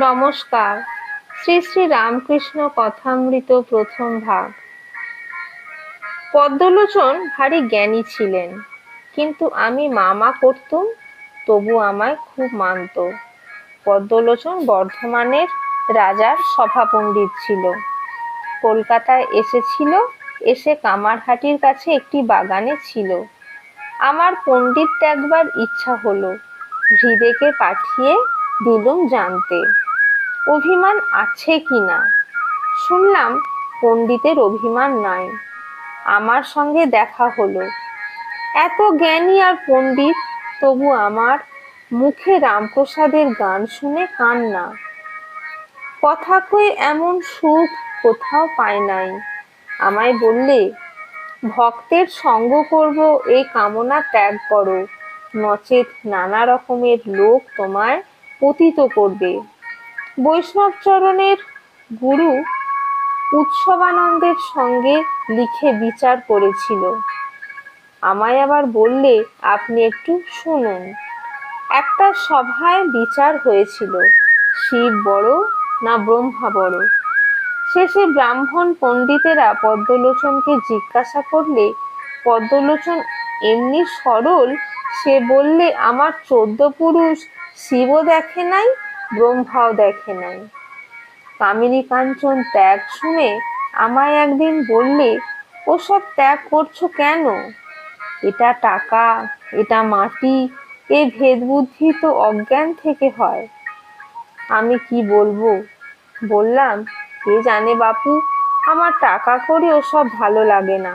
নমস্কার। শ্রী শ্রী রামকৃষ্ণ কথামৃত প্রথম ভাগ। পদ্মলোচন ভারী জ্ঞানী ছিলেন, কিন্তু আমি মামা করতুম, তবু আমায় খুব মানত। পদ্মলোচন বর্ধমানের রাজার সভাপণ্ডিত ছিল। কলকাতায় এসেছিল, এসে কামারহাটির কাছে একটি বাগানে ছিল। আমার পণ্ডিত দেখবার ইচ্ছা হলো, হৃদেকে পাঠিয়ে দিলুম জানতে অভিমান আছে কিনা। শুনলাম পণ্ডিতের অভিমান নাই। আমার সঙ্গে দেখা হলো। এত জ্ঞানী আর পণ্ডিত, তবু আমার মুখে রামপ্রসাদের গান শুনে কান্না। কথা কয়ে এমন সুখ কোথাও পাই নাই। আমায় বললে, ভক্তের সঙ্গ করব এই কামনা ত্যাগ করো, নচেৎ নানা রকমের লোক তোমায় পতিত করবে। বৈষ্ণবচরণের গুরু উৎসবানন্দের সঙ্গে লিখে বিচার করেছিল। আমায় আবার বললে, আপনি একটু শুনুন। একটা সভায় বিচার হয়েছিল, শিব বড় না ব্রহ্মা বড়। শেষে ব্রাহ্মণ পণ্ডিতেরা পদ্মলোচনকে জিজ্ঞাসা করলে, পদ্মলোচন এমনি সরল, সে বললে, আমার 14 পুরুষ শিবও দেখে নাই, ব্রহ্মাও দেখে নাই। কামিনী কাঞ্চন ত্যাগ শুনে আমায় একদিন বললে, ওসব ত্যাগ করছো কেন? এটা টাকা, এটা মাটি, এ ভেদ বুদ্ধি তো অজ্ঞান থেকে হয়। আমি কি বলবো? বললাম, কে জানে বাপু, আমার টাকা কড়ি ওসব ভালো লাগে না।